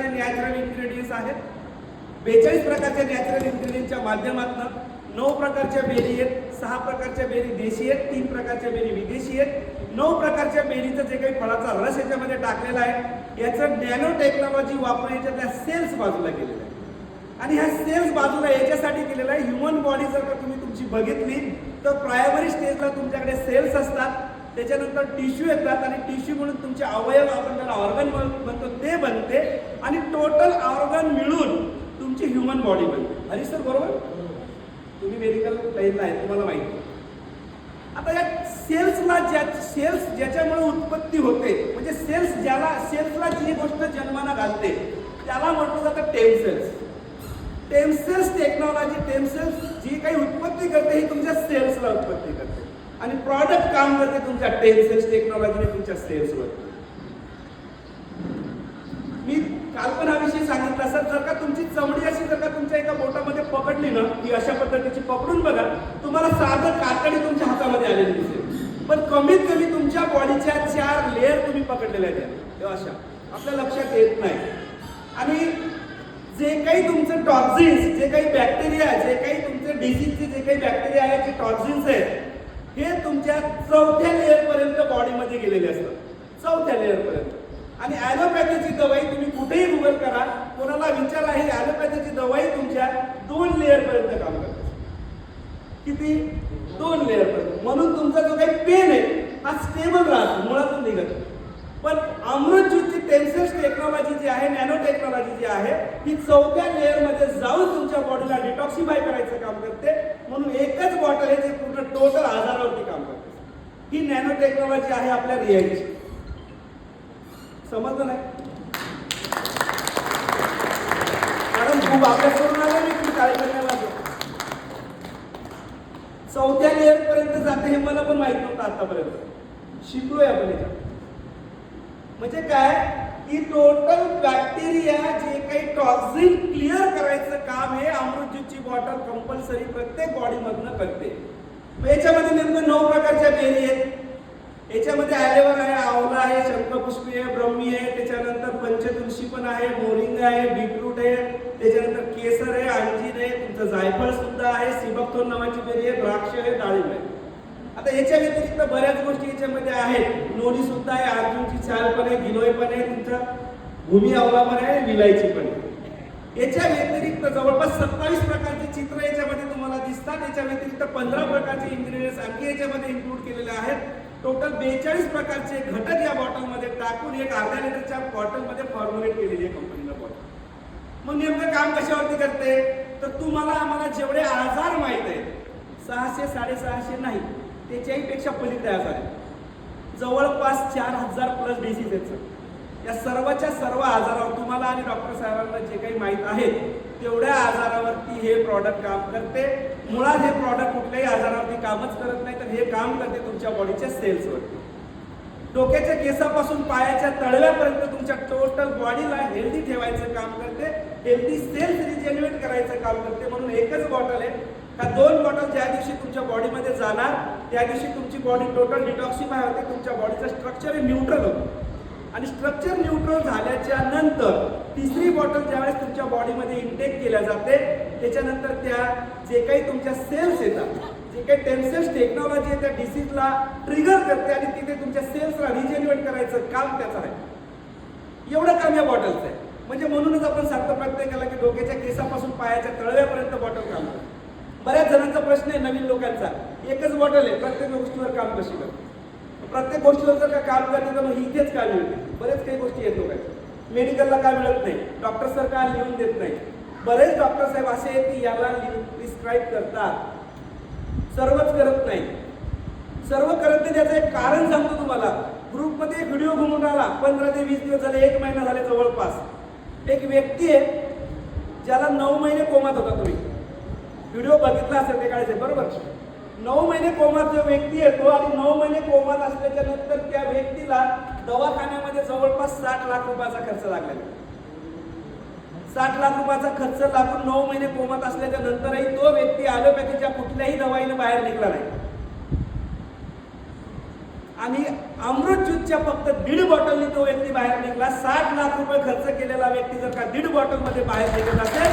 प्रकारचे natural ingredients आहेत, 42 प्रकारच्या नॅचरल इन्ग्रेडियंटच्या माध्यमातून 9 प्रकारच्या बेरी आहेत, 6 प्रकारच्या बेरी देशी आहेत, 3 प्रकारच्या बेरी विदेशी आहेत, 9 प्रकारच्या बेरीचं जे काही फळाचा रस याच्यामध्ये टाकलेला आहे याचं नॅनो टेक्नॉलॉजी वापरून याच्यातल्या सेल्स बाजूला केलेलं आहे. आणि ह्या सेल्स बाजूला याच्यासाठी केलेलं आहे, ह्युमन बॉडी जर का तुम्ही तुमची बघितली तर प्रायमरी स्टेजला तुमच्याकडे सेल्स असतात, त्याच्यानंतर टिश्यू येतात आणि टिश्यू म्हणून तुमचे अवयव आपण त्याला ऑर्गन म्हणतो ते बनते आणि टोटल ऑर्गन मिळून तुमची ह्युमन बॉडी बनते. हरी सर बरोबर? तुम्ही मेडिकल लाईनला आहे, तुम्हाला माहिती. आता या सेल्सला सेल्स ज्याच्यामुळे उत्पत्ती होते म्हणजे सेल्सला जी गोष्ट जन्माला घालते त्याला म्हटलं जातं टेम सेल्स. टेम सेल्स टेक्नॉलॉजी, टेम सेल्स जी काही उत्पत्ती करते ही तुमच्या सेल्सला उत्पत्ती करते आणि प्रॉडक्ट काम करते तुमच्या टेम सेल्स टेक्नॉलॉजीने तुमच्या सेल्सवर. मी काल पण हा विषय सांगितला सर, जर का तुमची चमडी अशी जर का तुमच्या एका बोटामध्ये पकडली ना ही अशा पद्धतीची पकडून बघा, तुम्हाला साधं कातडी तुमच्या हातामध्ये आलेली दिसेल, पण कमीत कमी तुमच्या बॉडीच्या 4 लेअर तुम्ही पकडलेल्या आहेत तेव्हा अशा आपल्या लक्षात येत नाही. आणि जे काही तुमचं टॉक्झिन्स, जे काही बॅक्टेरिया, जे काही तुमचे डिसीजचे जे काही बॅक्टेरिया आहेत, जे टॉक्झिन्स आहेत हे तुमच्या 4थ्या लेअर पर्यंत बॉडीमध्ये गेलेले असतात, 4थ्या लेअर पर्यंत. आणि ॲलोपॅथीची दवाई तुम्ही कुठेही गुगल करा, कोणाला विचारा, ही ॲलोपॅथीची दवाई तुमच्या 2 लेअर पर्यंत काम करते. किती? 2 लेअर पर्यंत. म्हणून तुमचा जो काही पेन आहे हा स्टेबल राहतो, मुळातून निघत. पण अमृत ज्यूसची टेन्सेल्स टेक्नॉलॉजी जी आहे, नॅनो टेक्नॉलॉजी जी आहे ही 4थ्या लेअरमध्ये जाऊन तुमच्या बॉडीला डिटॉक्सिफाय करायचं काम करते. म्हणून एकच बॉटल आहे जे पूर्ण टोटल आजारावरती काम करते. ही नॅनो टेक्नॉलॉजी आहे आपल्या रियाची. समजलं नाही? मॅडम खूप अभ्यास करून आला मी, खूप काय करण्याला 4थ्या लेअर पर्यंत जाते हे मला पण माहित नव्हतं आतापर्यंत. शिकलोय आपण याच्यात. म्हणजे काय की टोटल बॅक्टेरिया जे काही टॉक्झिन क्लिअर करायचं काम हे अमृत ज्यूसची बॉटल कंपल्सरी प्रत्येक बॉडी मधनं करते. याच्यामध्ये नेमकं 9 प्रकारच्या बेरी आहेत. याच्यामध्ये ॲलेवर आहे, आवला आहे, शंखपुष्पी आहे, ब्रह्मी आहे, त्याच्यानंतर पंचतुलसी पण आहे, मोरिंगा आहे, बीटरूट आहे, त्याच्यानंतर केसर आहे, अंजीर आहे, तुमचं जायफळ सुद्धा आहे, सिबकथोर्न नावाची बेरी आहे, द्राक्ष आहे, डाळिंब आहे. आता याच्या व्यतिरिक्त बऱ्याच गोष्टी याच्यामध्ये आहेत. नोनी सुद्धा आहे, अर्जुनची छाल पण आहे, गिलोय पण आहे, तुमचा भूमी आवला पण आहे, विलायची पण आहे. याच्या व्यतिरिक्त जवळपास 27 प्रकारचे चित्र याच्यामध्ये तुम्हाला दिसतात. याच्या व्यतिरिक्त 15 प्रकारचे इन्ग्रेडियंट्स आणखी याच्यामध्ये इन्क्लूड केलेले आहेत. टोटल 42 प्रकारचे घटक या बॉटलमध्ये टाकून एक अर्ध्या लिटरच्या बॉटलमध्ये फॉर्म्युलेट केलेली आहे कंपनीला बॉटल. मग नेमकं काम कशावरती करते तर तुम्हाला आम्हाला जेवढे आजार माहित आहेत 600 650 नाही त्याच्याही पेक्षा पलीकडे आजार आहेत. जवळपास 4000 प्लस डिसीज आहेत. या सर्वच्या सर्व आजारावर तुम्हाला आणि डॉक्टर साहेबांना जे काही माहित आहे तेवढ्या आजारावरती हे प्रॉडक्ट काम करते. मुळात हे प्रॉडक्ट कुठल्याही आजारावरती कामच करत नाही, तर हे काम करते तुमच्या बॉडीच्या सेल्सवरती. डोक्याच्या केसापासून पायाच्या तळव्यापर्यंत तुमच्या टोटल बॉडीला हेल्दी ठेवायचं काम करते, हेल्दी सेल्स रिजेन्युएट करायचं काम करते. म्हणून एकच बॉटल आहे. ह्या 2 बॉटल ज्या दिवशी तुमच्या बॉडीमध्ये जाणार त्या दिवशी तुमची बॉडी टोटल डिटॉक्सिफाय होते, तुमच्या बॉडीचं स्ट्रक्चर न्यूट्रल होतं. आणि स्ट्रक्चर न्यूट्रल झाल्याच्या नंतर 3री बॉटल ज्यावेळेस तुमच्या बॉडीमध्ये इनटेक केल्या जाते त्याच्यानंतर त्या जे काही तुमच्या सेल्स येतात, जे काही टेन्सेल्स टेक्नॉलॉजी आहे त्या डिसीजला ट्रिगर करते आणि तिथे तुमच्या सेल्सला रिजेन्युएट करायचं काम त्याचं आहे. एवढं काम या बॉटलचं आहे. म्हणजे म्हणूनच आपण सांगतो प्रत्येकाला की डोक्याच्या केसापासून पायाच्या तळव्यापर्यंत बॉटल काम करते. बऱ्याच जणांचा प्रश्न आहे नवीन लोकांचा, एकच बॉटल आहे प्रत्येक गोष्टीवर काम कशी करते. प्रत्येक गोष्टीवर जर का काम करते तर मग इथेच काय मिळते. बरेच काही गोष्टी आहेत लोकांच्या. मेडिकलला काय मिळत नाही, डॉक्टर सर काय लिहून देत नाही. बरेच डॉक्टर साहेब असे आहेत की याला प्रिस्क्राईब करतात, सर्वच करत नाही. सर्व करत नाही त्याचं एक कारण सांगतो तुम्हाला. ग्रुपमध्ये एक व्हिडिओ घुमून आला 15 ते 20 दिवस झाले, 1 महिना झाले जवळपास. एक व्यक्ती आहे ज्याला 9 महिने कोमात होता. तुम्ही व्हिडिओ बघितला असेल ते काळाचे बरोबर. 9 महिने कोमात जो व्यक्ती येतो आणि 9 महिने कोमात असल्याच्या नंतर त्या व्यक्तीला दवाखान्यामध्ये जवळपास 60 लाख रुपयाचा खर्च लागलेला. 60 लाख रुपयाचा खर्च लागून 9 महिने कोमात असल्याच्या नंतरही तो व्यक्ती ॲलोपॅथीच्या कुठल्याही दवाईने बाहेर निघला नाही. आणि अमृत ज्यूसच्या फक्त 1.5 बॉटलनी तो व्यक्ती बाहेर निघला. 60 लाख रुपये खर्च केलेला व्यक्ती जर का 1.5 बॉटलमध्ये बाहेर निघत असेल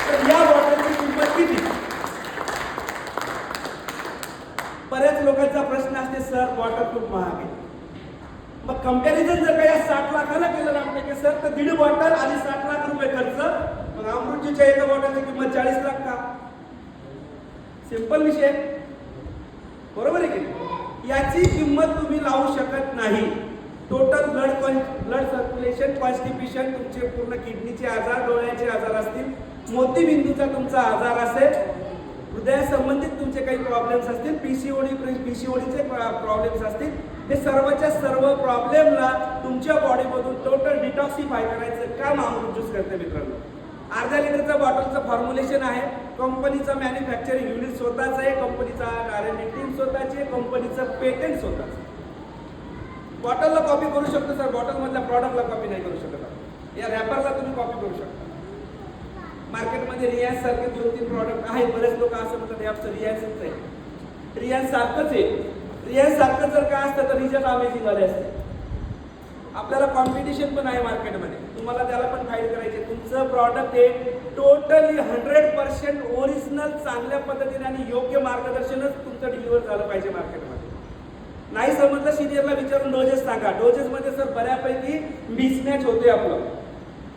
तर या बॉटलची किंमत किती? बऱ्याच लोकांचा प्रश्न असते, सर बॉटल खूप महाग आहे. मग कंपॅरिझन जर का या 60 लाखाला केलं ना की सर तर 1.5 बॉटल आणि 60 लाख रुपये खर्च, मग अमृत ज्यूसच्या एका बॉटलची किंमत 40 लाख का? सिंपल विषय, बरोबर आहे की? याची किंमत तुम्ही लावू शकत नाही. टोटल ब्लड सर्क्युलेशन, कॉन्स्टिपेशन, तुमचे पूर्ण किडनीचे आजार, डोळ्याचे आजार असतील, मोतीबिंदूचा तुमचा आजार असेल, हृदयासंबंधित तुमचे काही प्रॉब्लेम्स असतील, पीसीओडीचे प्रॉब्लेम्स असतील, हे सर्वच्या सर्व प्रॉब्लेमला तुमच्या बॉडीमधून टोटल डिटॉक्सिफाय करायचं काम अमृत ज्यूस करते मित्रांनो. अर्ध्या लिटरचं बॉटलचं फॉर्म्युलेशन आहे. कंपनीचं मॅन्युफॅक्चरिंग युनिट स्वतःच आहे, कंपनीचा R&D टीम स्वतःची आहे, कंपनीचं पेटंट स्वतःच. बॉटलला कॉपी करू शकतो सर, बॉटलमधल्या प्रॉडक्टला कॉपी नाही करू शकत. या रॅपरला तुम्ही कॉपी करू शकता. मार्केटमध्ये रिलायन्स सारखे 2-3 प्रॉडक्ट आहेत. बरेच लोक असं म्हणतात आमचं रिलायन्सच आहे. रिलायन्स सारखंच आहे. रिलायन्स सारखं जर काय असतं तर रिजल्ट अमेझिंग आले असते. आपल्याला कॉम्पिटिशन पण आहे मार्केटमध्ये, तुम्हाला त्याला पण फाईट करायचे. तुमचं प्रॉडक्ट हे टोटली 100% ओरिजिनल, चांगल्या पद्धतीने आणि योग्य मार्गदर्शनच तुमचं डिलिव्हर झालं पाहिजे मार्केटमध्ये. नाही समजलं सिनियरला विचारून डोजेस सांगा. डोजेसमध्ये सर बऱ्यापैकी मिसमॅच होते आपलं.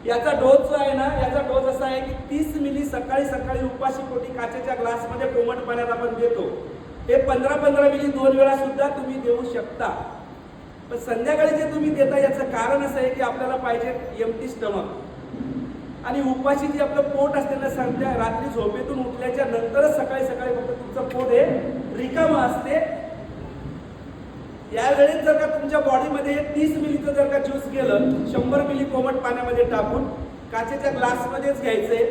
याचा डोस जो आहे ना, याचा डोस असा आहे की 30 मिली सकाळी सकाळी उपाशी पोटी काचेच्या ग्लासमध्ये कोमट पाण्यात आपण देतो. हे 15-15 मिली 2 वेळा सुद्धा तुम्ही देऊ शकता. पण संध्याकाळी जे तुम्ही देता याचं कारण असं आहे की आपल्याला पाहिजे एम्प्टी स्टमक, आणि उपाशी जे आपलं पोट असते ना, संध्या रात्री झोपेतून उठल्याच्या नंतरच सकाळी सकाळी फक्त तुमचं पोट हे रिकामं असते. यावेळेस जर का तुमच्या बॉडीमध्ये 30 मिलीचं जर का ज्यूस गेलं, 100 मिली कोमट पाण्यामध्ये टाकून काचेच्या ग्लासमध्येच घ्यायचंय,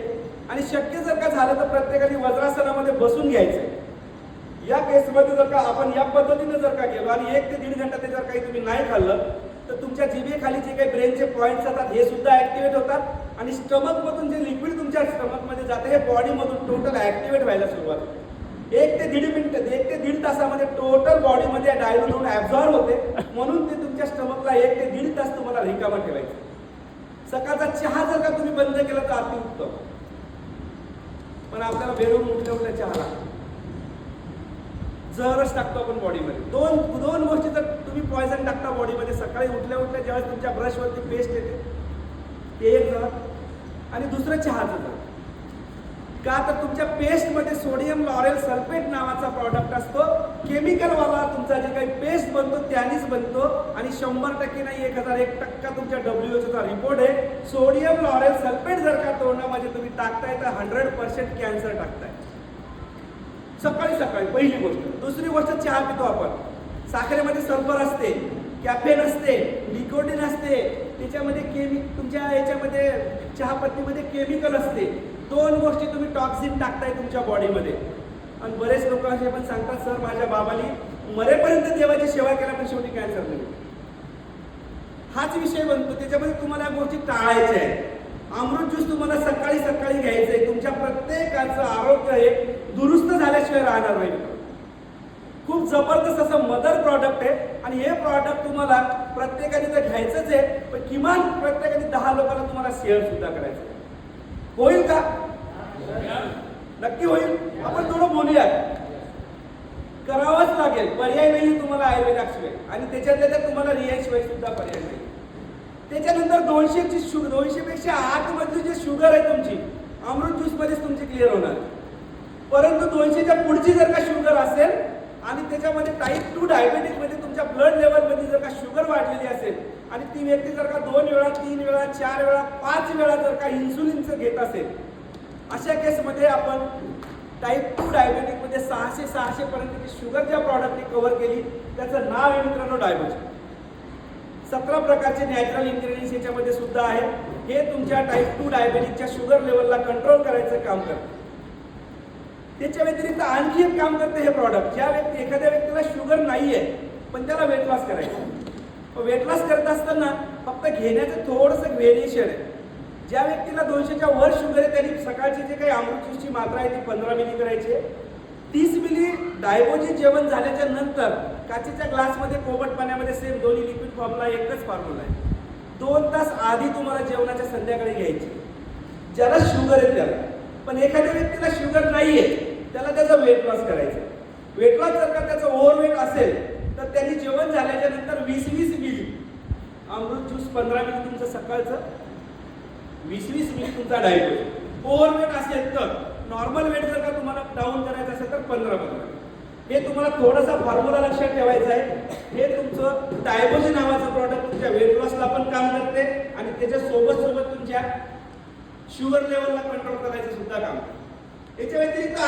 आणि शक्य जर का झालं तर प्रत्येकाने वज्रासनामध्ये बसून घ्यायचंय. या केसमध्ये जर का आपण या पद्धतीने जर का गेलो आणि 1 ते 1.5 घंटा ते जर काही तुम्ही नाही खाल्लं तर तुमच्या जिभेखाली जे काही ब्रेनचे पॉईंट्स असतात हे सुद्धा ऍक्टिव्हेट होतात, आणि स्टमकमधून जे लिक्विड तुमच्या स्टमकमध्ये जातं हे बॉडीमधून टोटल ऍक्टिव्हेट व्हायला सुरुवात होते. 1 ते 1.5 मिनिट, 1 ते 1.5 तासामध्ये टोटल बॉडीमध्ये डायल्यूट होऊन ऍब्झॉर्ब होते. म्हणून ते तुमच्या स्टमकला 1 ते 1.5 तास तुम्हाला रिकामा ठेवायचं. सकाळचा चहा जर का तुम्ही बंद केला तर अतिउत्तम, पण आपल्याला बेरून उठल्या चहाला जहरच टाकतो आपण बॉडीमध्ये. दोन गोष्टी जर तुम्ही पॉयझन टाकता बॉडीमध्ये, सकाळी उठल्या ज्यावेळेस तुमच्या ब्रशवरती पेस्ट येते ते एक जर, आणि दुसरं चहाचं जर. का तर तुमच्या पेस्टमध्ये सोडियम लॉरेल सल्फेट नावाचा प्रॉडक्ट असतो. केमिकलवाला तुमचा जे काही पेस्ट बनतो त्यानेच बनतो, आणि 100% नाही 1001% तुमच्या WHO चा रिपोर्ट आहे. सोडियम लॉरेल सल्फेट जर का तोंडामध्ये तुम्ही टाकताय तर 100% कॅन्सर टाकताय सकाळी सकाळी, पहिली गोष्ट. दुसरी गोष्ट, चहा पितो आपण, साखरेमध्ये सल्फर असते, कॅफेन असते, निकोटीन असते, त्याच्यामध्ये तुमच्या याच्यामध्ये चहापत्तीमध्ये केमिकल असते. 2 गोष्टी तुम्ही टॉक्सिन टाकताय तुमच्या बॉडीमध्ये. आणि बरेच लोक असे पण सांगतात, सर माझ्या बाबांनी मरेपर्यंत देवाची सेवा केल्या पण शेवटी कॅन्सर नाही. हाच विषय बनतो. त्याच्यामध्ये तुम्हाला या गोष्टी टाळायच्या आहेत. अमृत ज्यूस तुम्हाला सकाळी सकाळी घ्यायचंय. तुमच्या प्रत्येकाचं आरोग्य हे दुरुस्त झाल्याशिवाय राहणार नाही. खूप जबरदस्त असं मदर प्रॉडक्ट आहे, आणि हे प्रॉडक्ट तुम्हाला प्रत्येकाने तर घ्यायचंच आहे, पण किमान प्रत्येकाने 10 लोकांना तुम्हाला शेअर सुद्धा करायचं. होईल का? नक्की होईल. आपण थोडं बोलूयात. करावंच लागेल, पर्याय नाही तुम्हाला आयुर्वेदाशिवाय, आणि त्याच्यात तुम्हाला रियाशिवाय सुद्धा पर्याय नाही. त्याच्यानंतर 200 पेक्षा 8 मधली जी शुगर आहे तुमची अमृत ज्यूस मध्येच तुमची क्लिअर होणार. परंतु 200च्या पुढची जर का शुगर असेल आणि त्याच्यामध्ये टाईप 2 डायबेटिक मध्ये तुमच्या ब्लड लेवल मध्ये जर का शुगर वाढलेली असेल, आणि ती व्यक्ती जर का 2 वेळा 3 वेळा 4 वेळा 5 वेळा जर का इन्सुलिनचं घेत असेल, अशा केसमध्ये आपण टाईप 2 डायबेटिक मध्ये 600 पर्यंतची शुगर ज्या प्रॉडक्टने कव्हर केली त्याचं नाव आहे मित्रांनो डायबेटिक. 17 प्रकारचे नॅचरल इन्ग्रेडियंट्स याच्यामध्ये सुद्धा आहे. हे तुमच्या टाईप 2 डायबेटिकच्या शुगर लेवलला कंट्रोल करायचं काम करतं. त्याच्या व्यतिरिक्त आणखी एक काम करते हे प्रॉडक्ट. एखाद्या व्यक्तीला शुगर नाहीये पण त्याला वेट लॉस करायचं, वेट लॉस करत असताना फक्त घेण्याचं थोडंसं व्हेरिएशन आहे. ज्या व्यक्तीला 200च्या वर शुगर आहे त्यांनी सकाळची जे काही अमृत ज्यूसची मात्रा आहे ती 15 मिली करायची. 30 मिली डायबोजी जेवण झाल्याच्या नंतर काचेच्या ग्लासमध्ये कोमट पाण्यामध्ये सेम दोन्ही लिक्विड फॉर्मला एकच फॉर्म्युला आहे. 2 तास आधी तुम्हाला जेवणाच्या संध्याकाळी घ्यायची. ज्याला शुगर आहे त्याला, पण एखाद्या व्यक्तीला शुगर नाहीये त्याला त्याचा वेट लॉस करायचा. वेट लॉस जर का त्याचं ओव्हरवेट असेल तर त्यांनी जेवण झाल्याच्या नंतर 20-20 मिली अमृत ज्यूस 15 मिली तुमचं सकाळचं, 20-20 मिली तुमचा डाएट. ओव्हरवेट असेल तर नॉर्मल वेट जर का तुम्हाला डाऊन करायचं असेल तर 15. हे तुम्हाला थोडासा फॉर्म्युला लक्षात ठेवायचा आहे. हे तुमचं डायबोजी नावाचं प्रॉडक्ट तुमच्या वेट लॉसला पण काम करते आणि त्याच्या सोबत तुमच्या शुगर लेवलला कंट्रोल करायचं सुद्धा काम. याच्या व्यतिरिक्त